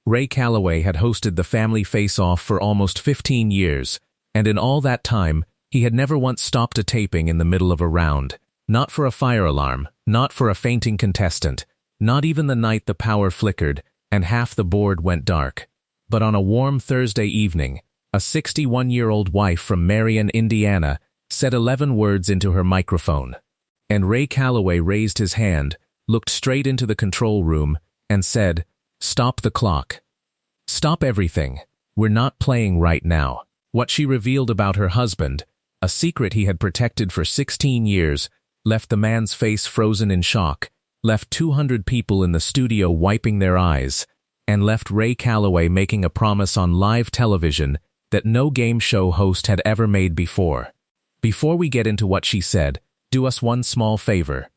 Ray Calloway had hosted the family face-off for almost 15 years, and in all that time, he had never once stopped a taping in the middle of a round. Not for a fire alarm, not for a fainting contestant, not even the night the power flickered and half the board went dark. But on a warm Thursday evening, a 61-year-old wife from Marion, Indiana, said 11 words into her microphone. And Ray Calloway raised his hand, looked straight into the control room, and said, "Stop the clock. Stop everything. We're not playing right now." What she revealed about her husband, a secret he had protected for 16 years, left the man's face frozen in shock, left 200 people in the studio wiping their eyes, and left Ray Calloway making a promise on live television that no game show host had ever made before. Before we get into what she said, do us one small favor.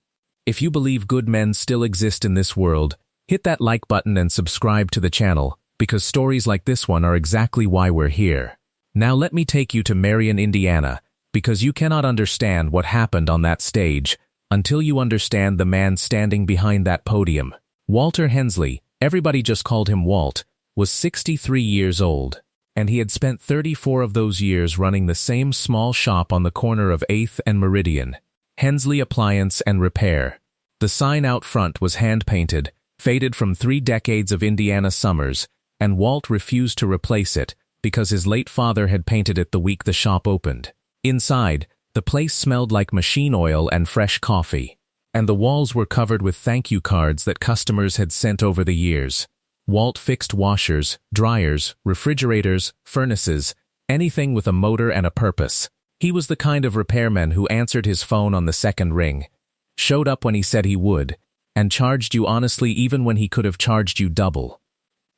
If you believe good men still exist in this world, hit that like button and subscribe to the channel, because stories like this one are exactly why we're here. Now let me take you to Marion, Indiana, because you cannot understand what happened on that stage until you understand the man standing behind that podium. Walter Hensley, everybody just called him Walt, was 63 years old, and he had spent 34 of those years running the same small shop on the corner of 8th and Meridian, Hensley Appliance and Repair. The sign out front was hand-painted, faded from 3 decades of Indiana summers, and Walt refused to replace it because his late father had painted it the week the shop opened. Inside, the place smelled like machine oil and fresh coffee, and the walls were covered with thank you cards that customers had sent over the years. Walt fixed washers, dryers, refrigerators, furnaces, anything with a motor and a purpose. He was the kind of repairman who answered his phone on the second ring, showed up when he said he would, and charged you honestly even when he could have charged you double.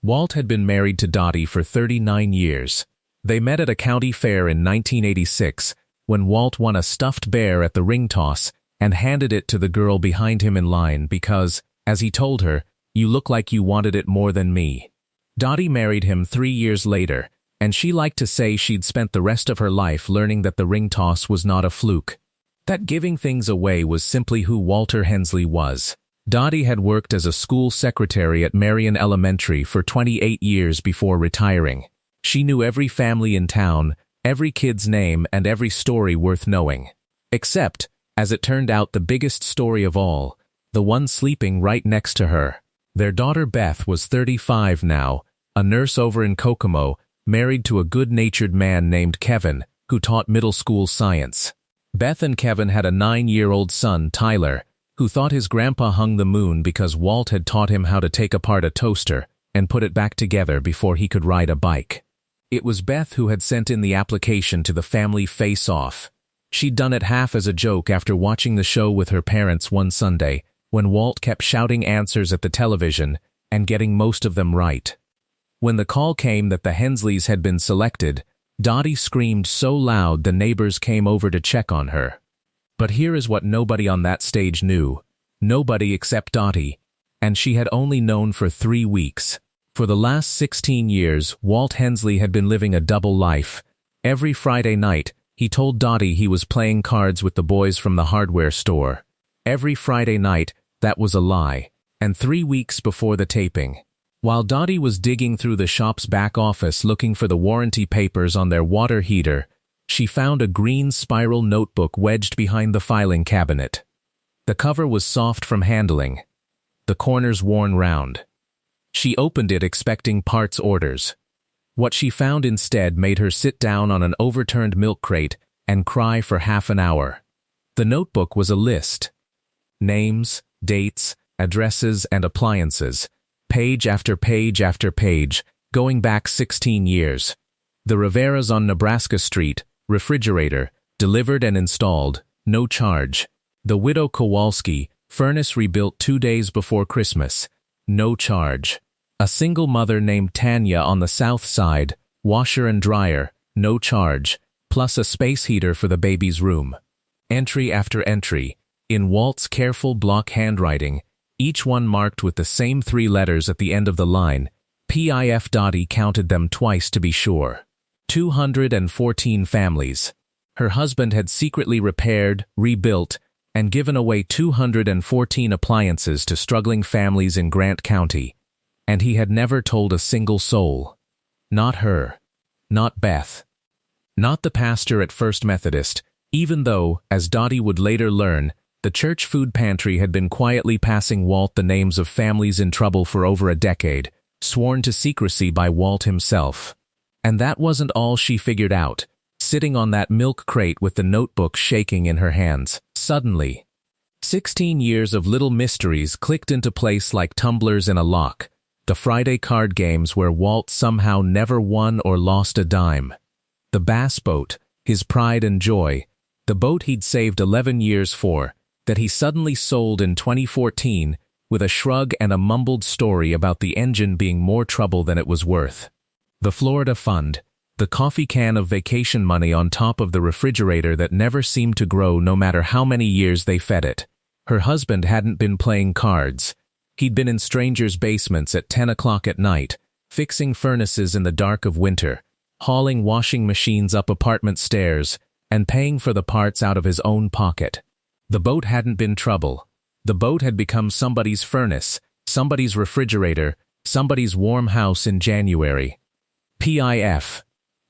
Walt had been married to Dottie for 39 years. They met at a county fair in 1986 when Walt won a stuffed bear at the ring toss and handed it to the girl behind him in line because, as he told her, "You look like you wanted it more than me." Dottie married him 3 years later, and she liked to say she'd spent the rest of her life learning that the ring toss was not a fluke. That giving things away was simply who Walter Hensley was. Dottie had worked as a school secretary at Marion Elementary for 28 years before retiring. She knew every family in town, every kid's name, and every story worth knowing. Except, as it turned out, the biggest story of all, the one sleeping right next to her. Their daughter Beth was 35 now, a nurse over in Kokomo, married to a good-natured man named Kevin, who taught middle school science. Beth and Kevin had a 9-year-old son, Tyler, who thought his grandpa hung the moon because Walt had taught him how to take apart a toaster and put it back together before he could ride a bike. It was Beth who had sent in the application to the family face-off. She'd done it half as a joke after watching the show with her parents one Sunday, when Walt kept shouting answers at the television and getting most of them right. When the call came that the Hensleys had been selected, Dottie screamed so loud the neighbors came over to check on her. But here is what nobody on that stage knew. Nobody except Dottie, and she had only known for 3 weeks. For the last 16 years, Walt Hensley had been living a double life. Every Friday night, he told Dottie he was playing cards with the boys from the hardware store. Every Friday night, that was a lie. And 3 weeks before the taping, while Dottie was digging through the shop's back office looking for the warranty papers on their water heater, she found a green spiral notebook wedged behind the filing cabinet. The cover was soft from handling, the corners worn round. She opened it expecting parts orders. What she found instead made her sit down on an overturned milk crate and cry for half an hour. The notebook was a list. Names, dates, addresses, and appliances, page after page after page, going back 16 years. The Riveras on Nebraska Street, refrigerator, delivered and installed, no charge. The Widow Kowalski, furnace rebuilt 2 days before Christmas, no charge. A single mother named Tanya on the south side, washer and dryer, no charge, plus a space heater for the baby's room. Entry after entry, in Walt's careful block handwriting, each one marked with the same 3 letters at the end of the line. PIF. Dottie counted them twice to be sure. 214 families. Her husband had secretly repaired, rebuilt, and given away 214 appliances to struggling families in Grant County. And he had never told a single soul. Not her. Not Beth. Not the pastor at First Methodist, even though, as Dottie would later learn, the church food pantry had been quietly passing Walt the names of families in trouble for over a decade, sworn to secrecy by Walt himself. And that wasn't all she figured out, sitting on that milk crate with the notebook shaking in her hands. Suddenly, 16 years of little mysteries clicked into place like tumblers in a lock. The Friday card games where Walt somehow never won or lost a dime. The bass boat, his pride and joy, the boat he'd saved 11 years for, that he suddenly sold in 2014 with a shrug and a mumbled story about the engine being more trouble than it was worth. The Florida Fund, the coffee can of vacation money on top of the refrigerator that never seemed to grow no matter how many years they fed it. Her husband hadn't been playing cards. He'd been in strangers' basements at 10 o'clock at night, fixing furnaces in the dark of winter, hauling washing machines up apartment stairs, and paying for the parts out of his own pocket. The boat hadn't been trouble. The boat had become somebody's furnace, somebody's refrigerator, somebody's warm house in January. PIF.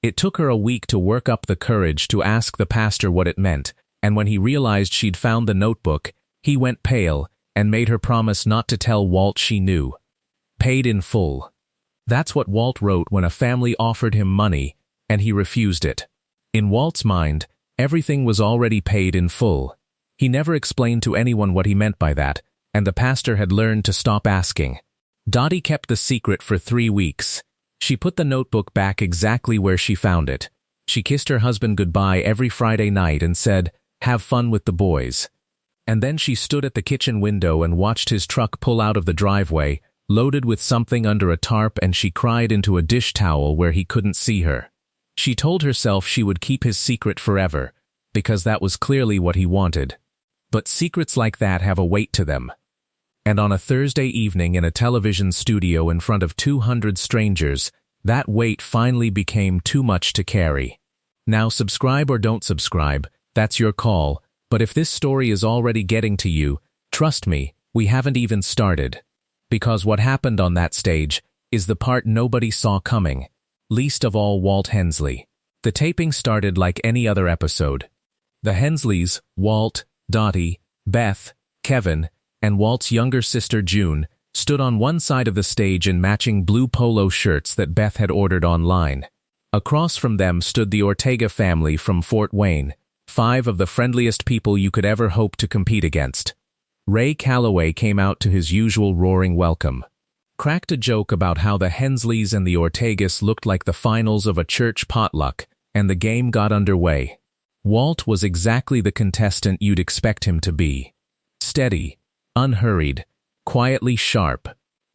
It took her a week to work up the courage to ask the pastor what it meant, and when he realized she'd found the notebook, he went pale and made her promise not to tell Walt she knew. Paid in full. That's what Walt wrote when a family offered him money, and he refused it. In Walt's mind, everything was already paid in full. He never explained to anyone what he meant by that, and the pastor had learned to stop asking. Dottie kept the secret for 3 weeks. She put the notebook back exactly where she found it. She kissed her husband goodbye every Friday night and said, "Have fun with the boys." And then she stood at the kitchen window and watched his truck pull out of the driveway, loaded with something under a tarp, and she cried into a dish towel where he couldn't see her. She told herself she would keep his secret forever, because that was clearly what he wanted. But secrets like that have a weight to them. And on a Thursday evening in a television studio in front of 200 strangers, that weight finally became too much to carry. Now subscribe or don't subscribe, that's your call, but if this story is already getting to you, trust me, we haven't even started. Because what happened on that stage is the part nobody saw coming, least of all Walt Hensley. The taping started like any other episode. The Hensleys, Walt, Dottie, Beth, Kevin, and Walt's younger sister June, stood on one side of the stage in matching blue polo shirts that Beth had ordered online. Across from them stood the Ortega family from Fort Wayne, 5 of the friendliest people you could ever hope to compete against. Ray Calloway came out to his usual roaring welcome. Cracked a joke about how the Hensleys and the Ortegas looked like the finals of a church potluck, and the game got underway. Walt was exactly the contestant you'd expect him to be. Steady, unhurried, quietly sharp.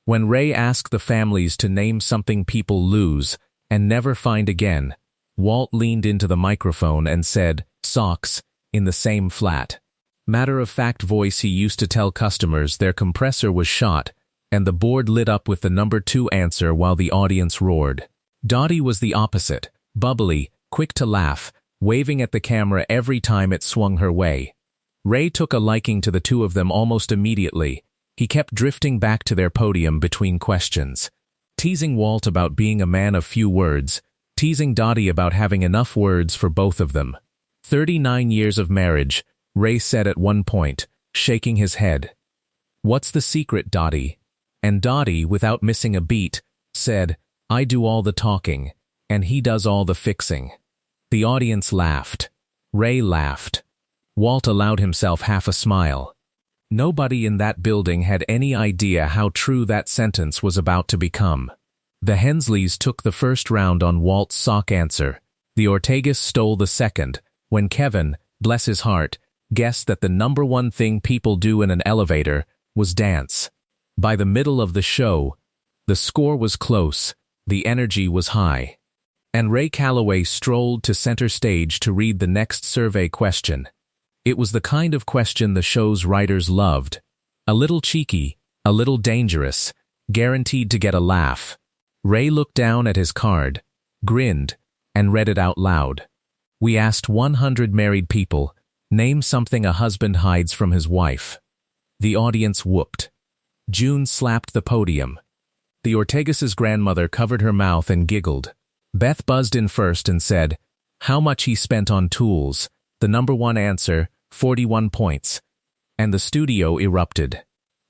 When Ray asked the families to name something people lose and never find again, Walt leaned into the microphone and said, "Socks," in the same flat, matter-of-fact voice he used to tell customers their compressor was shot, and the board lit up with the number 2 answer while the audience roared. Dottie was the opposite, bubbly, quick to laugh, waving at the camera every time it swung her way. Ray took a liking to the two of them almost immediately. He kept drifting back to their podium between questions, teasing Walt about being a man of few words, teasing Dottie about having enough words for both of them. 39 years of marriage, Ray said at one point, shaking his head. "What's the secret, Dottie?" And Dottie, without missing a beat, said, "I do all the talking, and he does all the fixing." The audience laughed. Ray laughed. Walt allowed himself half a smile. Nobody in that building had any idea how true that sentence was about to become. The Hensleys took the first round on Walt's sock answer. The Ortegas stole the second, when Kevin, bless his heart, guessed that the number one thing people do in an elevator was dance. By the middle of the show, the score was close, the energy was high. And Ray Calloway strolled to center stage to read the next survey question. It was the kind of question the show's writers loved. A little cheeky, a little dangerous, guaranteed to get a laugh. Ray looked down at his card, grinned, and read it out loud. We asked 100 married people, name something a husband hides from his wife. The audience whooped. June slapped the podium. The Ortegas' grandmother covered her mouth and giggled. Beth buzzed in first and said, "How much he spent on tools?" The number one answer, 41 points. And the studio erupted.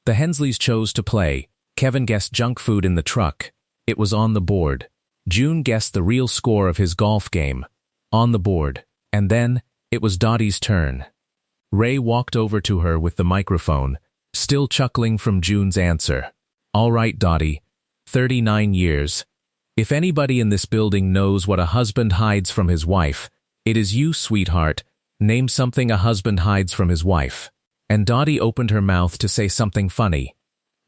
The Hensleys chose to play. Kevin guessed junk food in the truck. It was on the board. June guessed the real score of his golf game. On the board. And then, it was Dottie's turn. Ray walked over to her with the microphone, still chuckling from June's answer. "All right, Dottie. 39 years. If anybody in this building knows what a husband hides from his wife, it is you, sweetheart. Name something a husband hides from his wife." And Dottie opened her mouth to say something funny.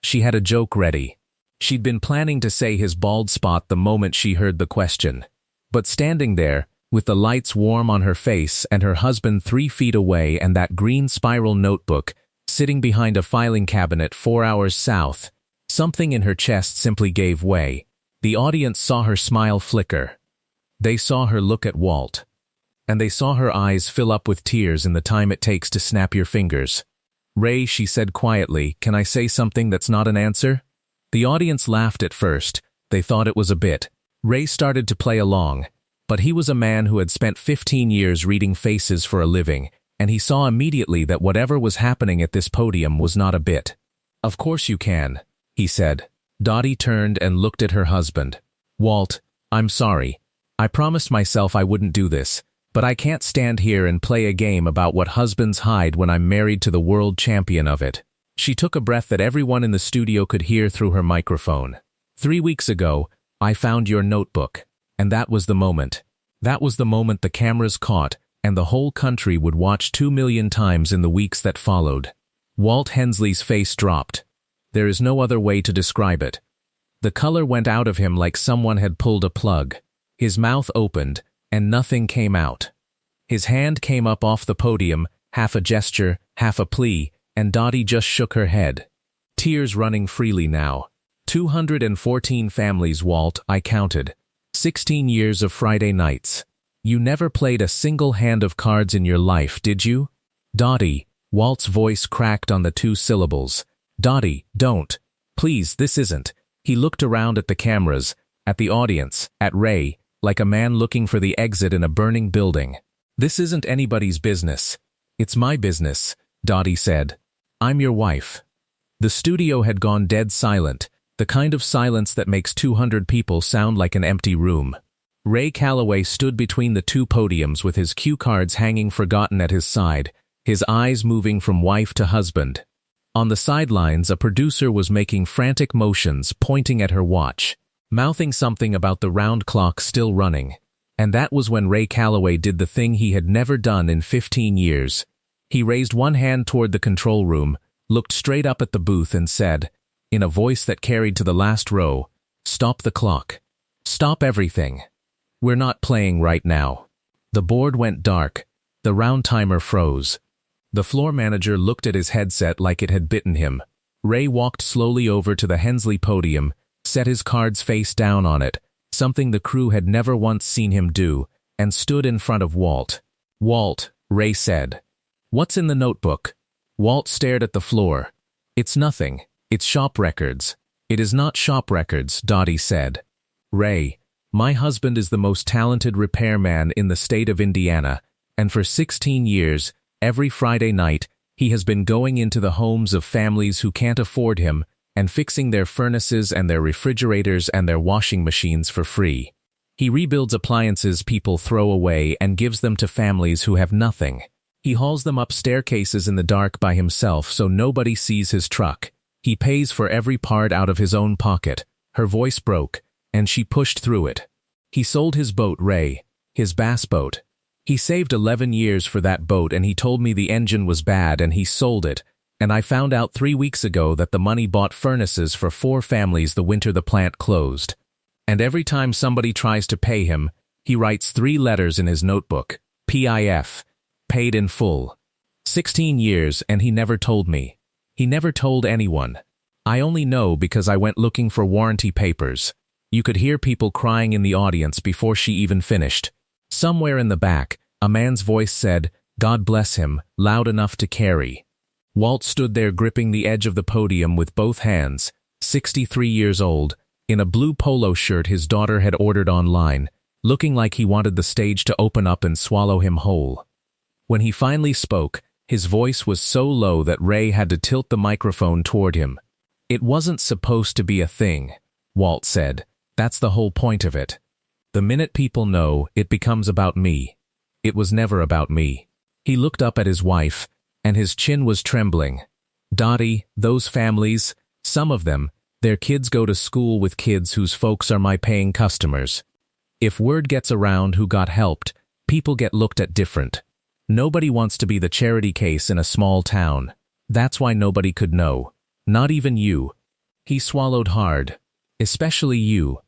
She had a joke ready. She'd been planning to say his bald spot the moment she heard the question. But standing there, with the lights warm on her face and her husband 3 feet away and that green spiral notebook sitting behind a filing cabinet 4 hours south, something in her chest simply gave way. The audience saw her smile flicker. They saw her look at Walt. And they saw her eyes fill up with tears in the time it takes to snap your fingers. "Ray," she said quietly, "can I say something that's not an answer?" The audience laughed at first. They thought it was a bit. Ray started to play along. But he was a man who had spent 15 years reading faces for a living, and he saw immediately that whatever was happening at this podium was not a bit. "Of course you can," he said. Dottie turned and looked at her husband. "Walt, I'm sorry. I promised myself I wouldn't do this, but I can't stand here and play a game about what husbands hide when I'm married to the world champion of it." She took a breath that everyone in the studio could hear through her microphone. 3 weeks ago, I found your notebook. And that was the moment. That was the moment the cameras caught, and the whole country would watch 2 million times in the weeks that followed. Walt Hensley's face dropped. There is no other way to describe it. The color went out of him like someone had pulled a plug. His mouth opened, and nothing came out. His hand came up off the podium, half a gesture, half a plea, and Dottie just shook her head. Tears running freely now. 214 families, Walt, I counted. 16 years of Friday nights. You never played a single hand of cards in your life, did you? Dottie, Walt's voice cracked on the 2 syllables. Dottie, don't. Please, this isn't. He looked around at the cameras, at the audience, at Ray, like a man looking for the exit in a burning building. This isn't anybody's business. It's my business, Dottie said. I'm your wife. The studio had gone dead silent. The kind of silence that makes 200 people sound like an empty room. Ray Calloway stood between the 2 podiums with his cue cards hanging forgotten at his side, his eyes moving from wife to husband. On the sidelines, a producer was making frantic motions, pointing at her watch, mouthing something about the round clock still running. And that was when Ray Calloway did the thing he had never done in 15 years. He raised one hand toward the control room, looked straight up at the booth and said, in a voice that carried to the last row, "Stop the clock. Stop everything. We're not playing right now." The board went dark. The round timer froze. The floor manager looked at his headset like it had bitten him. Ray walked slowly over to the Hensley podium, set his cards face down on it, something the crew had never once seen him do, and stood in front of Walt. "Walt," Ray said. "What's in the notebook?" Walt stared at the floor. "It's nothing. It's shop records." "It is not shop records," Dottie said. "Ray, my husband is the most talented repairman in the state of Indiana, and for 16 years, every Friday night, he has been going into the homes of families who can't afford him and fixing their furnaces and their refrigerators and their washing machines for free. He rebuilds appliances people throw away and gives them to families who have nothing. He hauls them up staircases in the dark by himself so nobody sees his truck. He pays for every part out of his own pocket." Her voice broke, and she pushed through it. "He sold his boat, Ray, his bass boat. He saved 11 years for that boat, and he told me the engine was bad and he sold it, and I found out 3 weeks ago that the money bought furnaces for 4 families the winter the plant closed. And every time somebody tries to pay him, he writes 3 letters in his notebook, PIF, paid in full. 16 years, and he never told me. He never told anyone. I only know because I went looking for warranty papers." You could hear people crying in the audience before she even finished. Somewhere in the back, a man's voice said, "God bless him," loud enough to carry. Walt stood there gripping the edge of the podium with both hands, 63 years old, in a blue polo shirt his daughter had ordered online, looking like he wanted the stage to open up and swallow him whole. When he finally spoke, his voice was so low that Ray had to tilt the microphone toward him. "It wasn't supposed to be a thing," Walt said. "That's the whole point of it. The minute people know, it becomes about me. It was never about me." He looked up at his wife, and his chin was trembling. "Dottie, those families, some of them, their kids go to school with kids whose folks are my paying customers. If word gets around who got helped, people get looked at different. Nobody wants to be the charity case in a small town. That's why nobody could know. Not even you." He swallowed hard. "Especially you.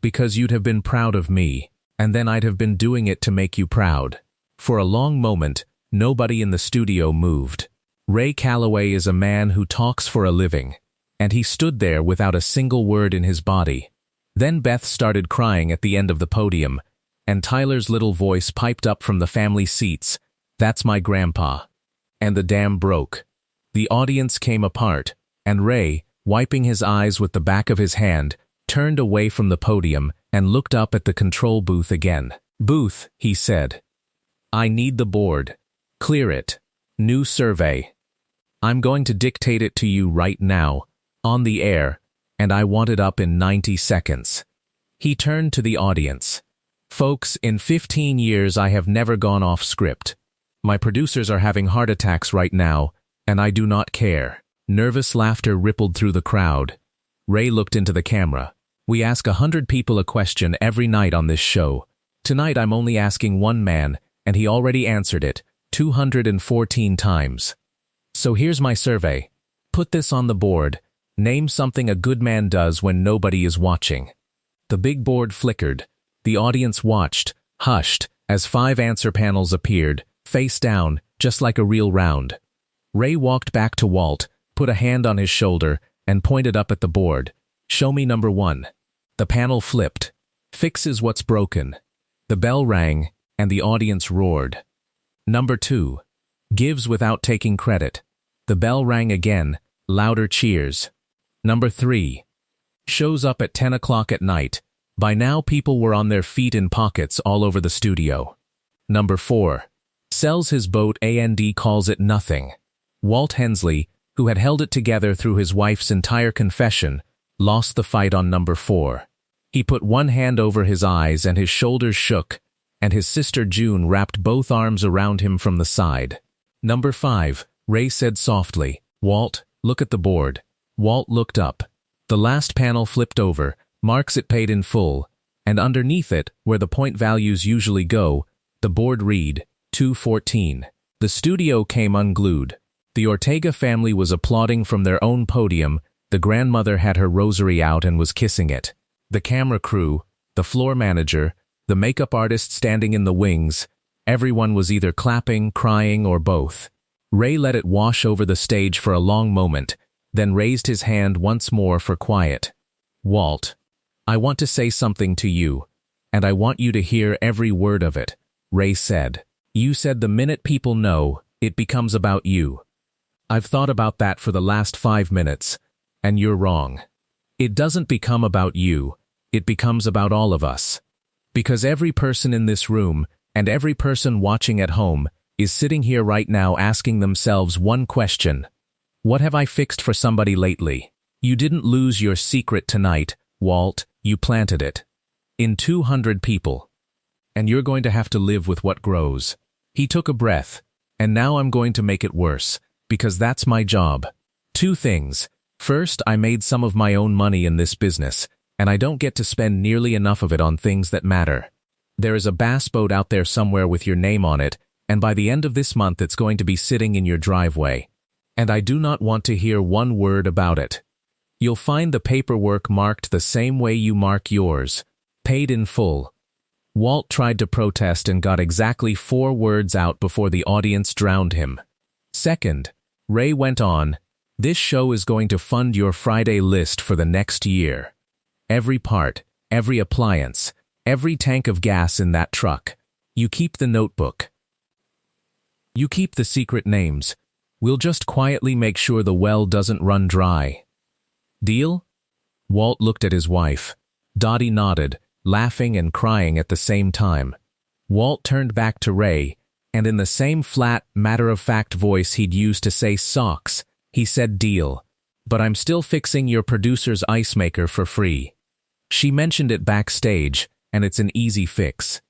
Because you'd have been proud of me, and then I'd have been doing it to make you proud." For a long moment, nobody in the studio moved. Ray Calloway is a man who talks for a living, and he stood there without a single word in his body. Then Beth started crying at the end of the podium, and Tyler's little voice piped up from the family seats, "That's my grandpa." And the dam broke. The audience came apart, and Ray, wiping his eyes with the back of his hand, turned away from the podium and looked up at the control booth again. "Booth," he said. "I need the board. Clear it. New survey. I'm going to dictate it to you right now, on the air, and I want it up in 90 seconds. He turned to the audience. "Folks, in 15 years I have never gone off script. My producers are having heart attacks right now, and I do not care." Nervous laughter rippled through the crowd. Ray looked into the camera. "We ask 100 people a question every night on this show. Tonight I'm only asking one man, and he already answered it 214 times. So here's my survey. Put this on the board. Name something a good man does when nobody is watching." The big board flickered. The audience watched, hushed, as 5 answer panels appeared, face down, just like a real round. Ray walked back to Walt, put a hand on his shoulder, and pointed up at the board. "Show me number 1. The panel flipped. "Fixes what's broken." The bell rang, and the audience roared. Number 2. "Gives without taking credit." The bell rang again, louder cheers. Number 3. "Shows up at 10 o'clock at night." By now people were on their feet in pockets all over the studio. Number 4. "Sells his boat and calls it nothing." Walt Hensley, who had held it together through his wife's entire confession, lost the fight on number 4. He put one hand over his eyes and his shoulders shook, and his sister June wrapped both arms around him from the side. Number 5, Ray said softly, "Walt, look at the board." Walt looked up. The last panel flipped over, marks it paid in full, and underneath it, where the point values usually go, the board read, 214. The studio came unglued. The Ortega family was applauding from their own podium. The grandmother had her rosary out and was kissing it. The camera crew, the floor manager, the makeup artist standing in the wings, everyone was either clapping, crying, or both. Ray let it wash over the stage for a long moment, then raised his hand once more for quiet. "Walt, I want to say something to you, and I want you to hear every word of it," Ray said. "You said the minute people know, it becomes about you. I've thought about that for the last 5 minutes, and you're wrong. It doesn't become about you, it becomes about all of us. Because every person in this room, and every person watching at home, is sitting here right now asking themselves one question. What have I fixed for somebody lately? You didn't lose your secret tonight, Walt, you planted it. In 200 people. And you're going to have to live with what grows." He took a breath. "And now I'm going to make it worse, because that's my job. 2 things. First, I made some of my own money in this business, and I don't get to spend nearly enough of it on things that matter. There is a bass boat out there somewhere with your name on it, and by the end of this month it's going to be sitting in your driveway. And I do not want to hear one word about it. You'll find the paperwork marked the same way you mark yours. Paid in full." Walt tried to protest and got exactly 4 words out before the audience drowned him. "Second," Ray went on, "this show is going to fund your Friday list for the next year. Every part, every appliance, every tank of gas in that truck. You keep the notebook. You keep the secret names. We'll just quietly make sure the well doesn't run dry. Deal?" Walt looked at his wife. Dottie nodded, laughing and crying at the same time. Walt turned back to Ray, and in the same flat, matter-of-fact voice he'd used to say socks, he said, "Deal. But I'm still fixing your producer's ice maker for free." She mentioned it backstage, and it's an easy fix.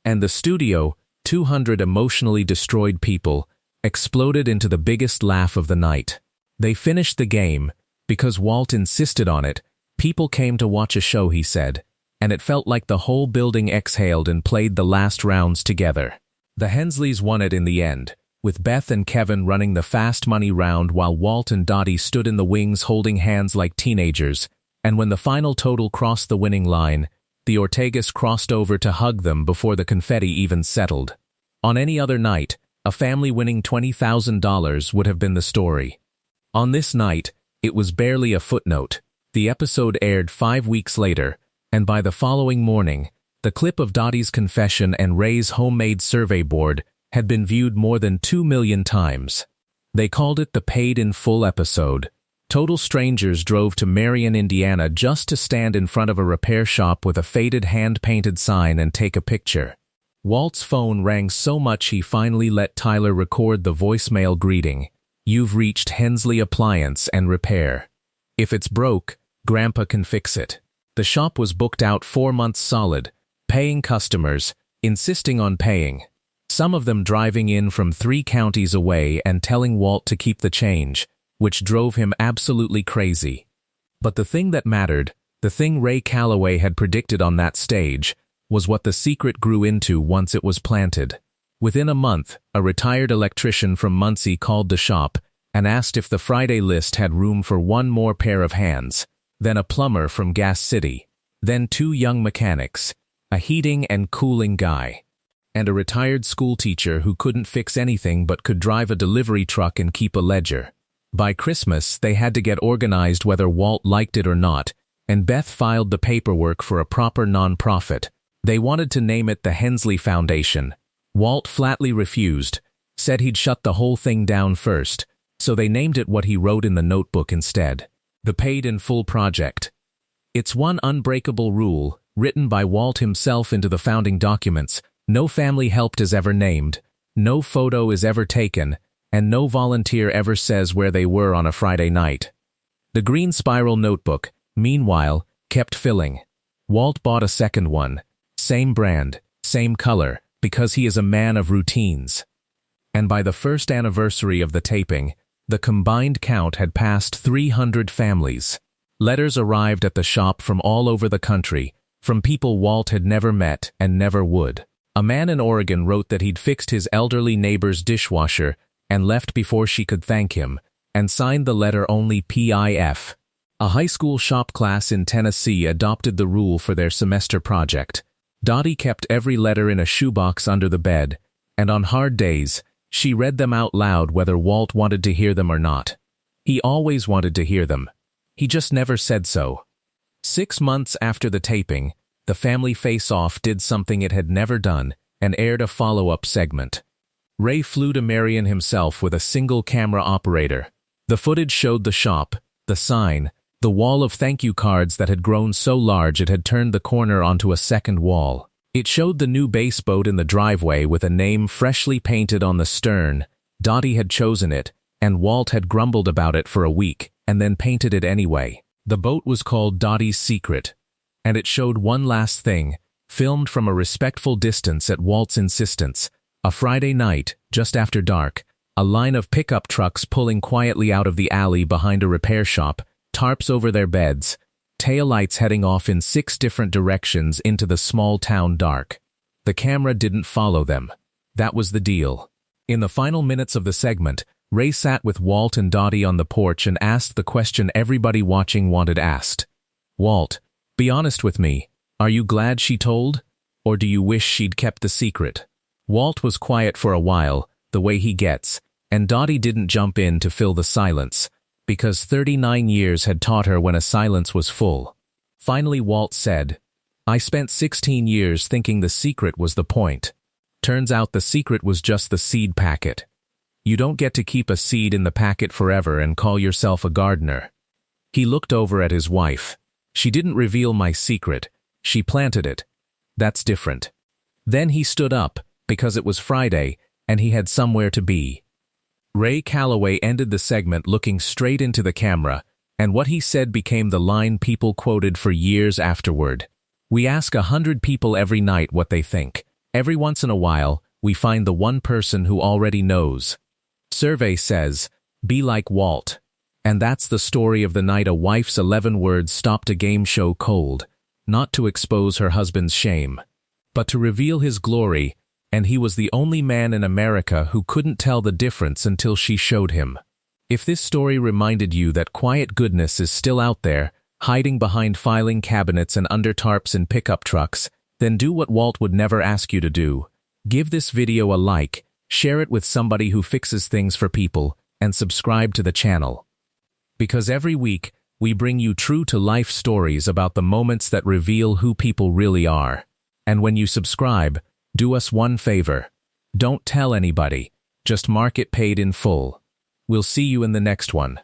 And the studio, 200 emotionally destroyed people, exploded into the biggest laugh of the night. They finished the game. Because Walt insisted on it, people came to watch a show, he said, and it felt like the whole building exhaled and played the last rounds together. The Hensleys won it in the end, with Beth and Kevin running the fast money round while Walt and Dottie stood in the wings holding hands like teenagers, and when the final total crossed the winning line, the Ortegas crossed over to hug them before the confetti even settled. On any other night, a family winning $20,000 would have been the story. On this night, it was barely a footnote. The episode aired 5 weeks later, and by the following morning, the clip of Dottie's confession and Ray's homemade survey board had been viewed more than 2 million times. They called it the paid-in-full episode. Total strangers drove to Marion, Indiana just to stand in front of a repair shop with a faded hand-painted sign and take a picture. Walt's phone rang so much he finally let Tyler record the voicemail greeting. "You've reached Hensley Appliance and Repair. If it's broke, Grandpa can fix it." The shop was booked out 4 months solid, paying customers, insisting on paying. Some of them driving in from 3 counties away and telling Walt to keep the change, which drove him absolutely crazy. But the thing that mattered, the thing Ray Calloway had predicted on that stage, was what the secret grew into once it was planted. Within a month, a retired electrician from Muncie called the shop and asked if the Friday list had room for 1 more pair of hands, then a plumber from Gas City, then 2 young mechanics, a heating and cooling guy, and a retired schoolteacher who couldn't fix anything but could drive a delivery truck and keep a ledger. By Christmas, they had to get organized whether Walt liked it or not, and Beth filed the paperwork for a proper nonprofit. They wanted to name it the Hensley Foundation. Walt flatly refused, said he'd shut the whole thing down first, so they named it what he wrote in the notebook instead, the Paid-in-Full Project. It's one unbreakable rule, written by Walt himself into the founding documents: no family helped is ever named, no photo is ever taken, and no volunteer ever says where they were on a Friday night. The green spiral notebook, meanwhile, kept filling. Walt bought a second one, same brand, same color, because he is a man of routines. And by the first anniversary of the taping, the combined count had passed 300 families. Letters arrived at the shop from all over the country, from people Walt had never met and never would. A man in Oregon wrote that he'd fixed his elderly neighbor's dishwasher and left before she could thank him, and signed the letter only PIF. A high school shop class in Tennessee adopted the rule for their semester project. Dottie kept every letter in a shoebox under the bed, and on hard days, she read them out loud whether Walt wanted to hear them or not. He always wanted to hear them. He just never said so. 6 months after the taping, the family face-off did something it had never done and aired a follow-up segment. Ray flew to Marion himself with a single camera operator. The footage showed the shop, the sign, the wall of thank you cards that had grown so large it had turned the corner onto a second wall. It showed the new base boat in the driveway with a name freshly painted on the stern. Dottie had chosen it, and Walt had grumbled about it for a week, and then painted it anyway. The boat was called Dottie's Secret, and it showed one last thing, filmed from a respectful distance at Walt's insistence. A Friday night, just after dark, a line of pickup trucks pulling quietly out of the alley behind a repair shop, tarps over their beds, taillights heading off in 6 different directions into the small town dark. The camera didn't follow them. That was the deal. In the final minutes of the segment, Ray sat with Walt and Dottie on the porch and asked the question everybody watching wanted asked. "Walt, be honest with me. Are you glad she told? Or do you wish she'd kept the secret?" Walt was quiet for a while, the way he gets, and Dottie didn't jump in to fill the silence, because 39 years had taught her when a silence was full. Finally Walt said, "I spent 16 years thinking the secret was the point. Turns out the secret was just the seed packet. You don't get to keep a seed in the packet forever and call yourself a gardener." He looked over at his wife. She didn't reveal my secret. She planted it. That's different. Then he stood up, because it was Friday, and he had somewhere to be. Ray Calloway ended the segment looking straight into the camera, and what he said became the line people quoted for years afterward. We ask 100 people every night what they think. Every once in a while, we find the one person who already knows. Survey says, be like Walt. And that's the story of the night a wife's 11 words stopped a game show cold, not to expose her husband's shame, but to reveal his glory, and he was the only man in America who couldn't tell the difference until she showed him. If this story reminded you that quiet goodness is still out there, hiding behind filing cabinets and under tarps in pickup trucks, then do what Walt would never ask you to do. Give this video a like, share it with somebody who fixes things for people, and subscribe to the channel. Because every week, we bring you true-to-life stories about the moments that reveal who people really are. And when you subscribe, do us one favor. Don't tell anybody. Just mark it paid in full. We'll see you in the next one.